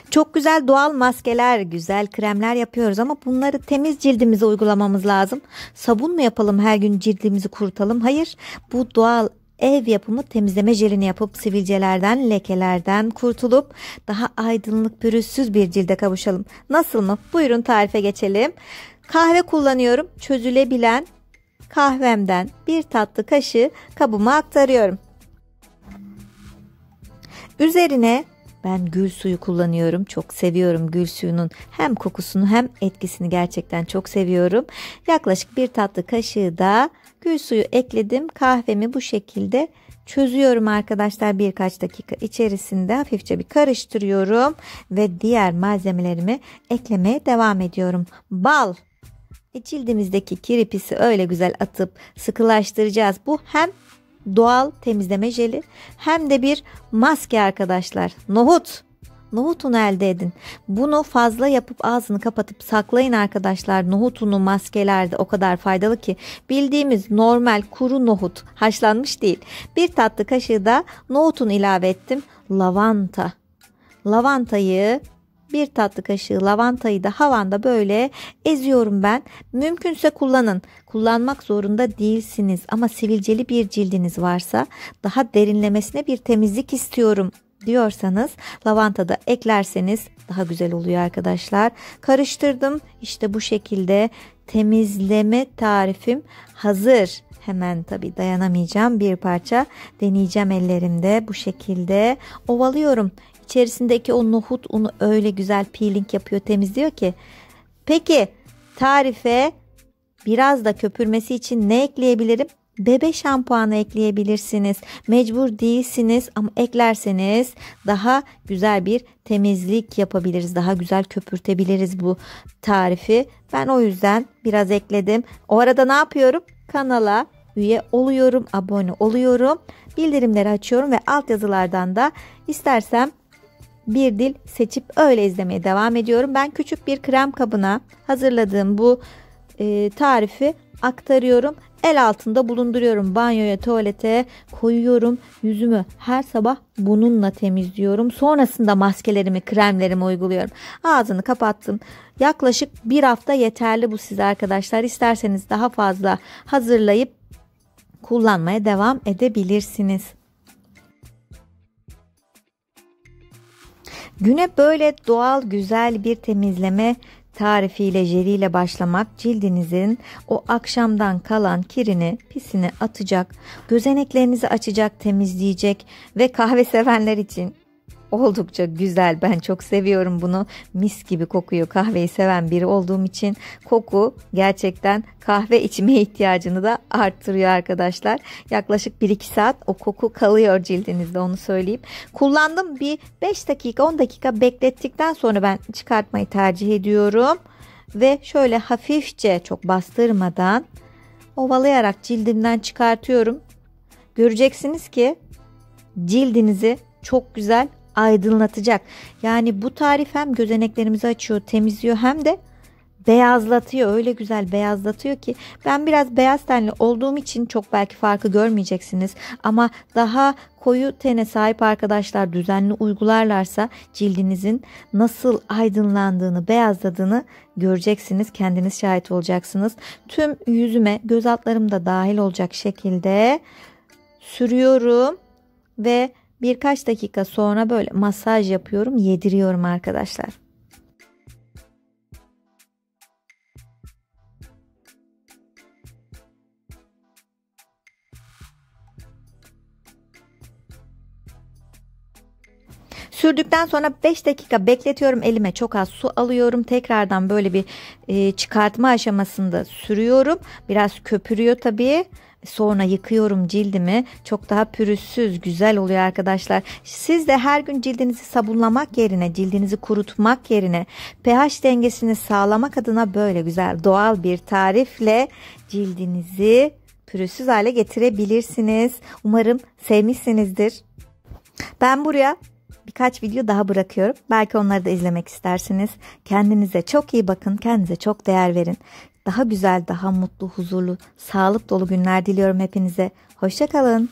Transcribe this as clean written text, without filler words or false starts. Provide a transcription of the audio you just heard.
Çok güzel doğal maskeler, güzel kremler yapıyoruz ama bunları temiz cildimize uygulamamız lazım. Sabun mu yapalım her gün cildimizi kurutalım? Hayır, bu doğal ev yapımı temizleme jelini yapıp sivilcelerden, lekelerden kurtulup daha aydınlık, pürüzsüz bir cilde kavuşalım. Nasıl mı? Buyurun tarife geçelim. Kahve kullanıyorum. Çözülebilen kahvemden bir tatlı kaşığı kabıma aktarıyorum. Üzerine ben gül suyu kullanıyorum. Çok seviyorum gül suyunun hem kokusunu hem etkisini gerçekten çok seviyorum. Yaklaşık bir tatlı kaşığı da gül suyu ekledim. Kahvemi bu şekilde çözüyorum arkadaşlar. Birkaç dakika içerisinde hafifçe bir karıştırıyorum ve diğer malzemelerimi eklemeye devam ediyorum. Bal. Cildimizdeki kiri pisi öyle güzel atıp sıkılaştıracağız. Bu hem doğal temizleme jeli hem de bir maske arkadaşlar. Nohut. Nohut unu elde edin. Bunu fazla yapıp ağzını kapatıp saklayın arkadaşlar. Nohut unu maskelerde o kadar faydalı ki. Bildiğimiz normal kuru nohut, haşlanmış değil. Bir tatlı kaşığı da nohut unu ilave ettim. Lavanta. Bir tatlı kaşığı lavantayı da havanda böyle eziyorum ben. Mümkünse kullanın. Kullanmak zorunda değilsiniz ama sivilceli bir cildiniz varsa, daha derinlemesine bir temizlik istiyorum diyorsanız lavanta da eklerseniz daha güzel oluyor arkadaşlar. Karıştırdım. İşte bu şekilde temizleme tarifim hazır. Hemen tabii dayanamayacağım, bir parça deneyeceğim ellerimde. Bu şekilde ovalıyorum. İçerisindeki o nohut unu öyle güzel peeling yapıyor, temizliyor ki. Peki tarife biraz da köpürmesi için ne ekleyebilirim? Bebe şampuanı ekleyebilirsiniz. Mecbur değilsiniz ama eklerseniz daha güzel bir temizlik yapabiliriz. Daha güzel köpürtebiliriz bu tarifi. Ben o yüzden biraz ekledim. O arada ne yapıyorum? Kanala üye oluyorum, abone oluyorum. Bildirimleri açıyorum ve altyazılardan da istersem bir dil seçip öyle izlemeye devam ediyorum. Ben küçük bir krem kabına hazırladığım bu tarifi aktarıyorum. El altında bulunduruyorum. Banyoya, tuvalete koyuyorum. Yüzümü her sabah bununla temizliyorum. Sonrasında maskelerimi, kremlerimi uyguluyorum. Ağzını kapattım. Yaklaşık bir hafta yeterli bu size arkadaşlar. İsterseniz daha fazla hazırlayıp kullanmaya devam edebilirsiniz. Güne böyle doğal, güzel bir temizleme tarifiyle, jeliyle başlamak cildinizin o akşamdan kalan kirini, pisini atacak, gözeneklerinizi açacak, temizleyecek ve kahve sevenler için oldukça güzel. Ben çok seviyorum bunu. Mis gibi kokuyor. Kahveyi seven biri olduğum için koku gerçekten kahve içmeye ihtiyacını da arttırıyor arkadaşlar. Yaklaşık 1-2 saat o koku kalıyor cildinizde, onu söyleyeyim. Kullandım, bir 5 dakika 10 dakika beklettikten sonra ben çıkartmayı tercih ediyorum. Ve şöyle hafifçe, çok bastırmadan ovalayarak cildimden çıkartıyorum. Göreceksiniz ki cildinizi çok güzel aydınlatacak. Yani bu tarif hem gözeneklerimizi açıyor, temizliyor hem de beyazlatıyor. Öyle güzel beyazlatıyor ki, ben biraz beyaz tenli olduğum için çok belki farkı görmeyeceksiniz. Ama daha koyu tene sahip arkadaşlar düzenli uygularlarsa cildinizin nasıl aydınlandığını, beyazladığını göreceksiniz. Kendiniz şahit olacaksınız. Tüm yüzüme, göz altlarım da dahil olacak şekilde sürüyorum ve birkaç dakika sonra böyle masaj yapıyorum, yediriyorum arkadaşlar. Sürdükten sonra 5 dakika bekletiyorum. Elime çok az su alıyorum. Tekrardan böyle bir çıkartma aşamasında sürüyorum. Biraz köpürüyor tabii. Sonra yıkıyorum cildimi. Çok daha pürüzsüz, güzel oluyor arkadaşlar. Siz de her gün cildinizi sabunlamak yerine, cildinizi kurutmak yerine pH dengesini sağlamak adına böyle güzel doğal bir tarifle cildinizi pürüzsüz hale getirebilirsiniz. Umarım sevmişsinizdir. Ben buraya birkaç video daha bırakıyorum. Belki onları da izlemek istersiniz. Kendinize çok iyi bakın. Kendinize çok değer verin. Daha güzel, daha mutlu, huzurlu, sağlık dolu günler diliyorum hepinize. Hoşça kalın.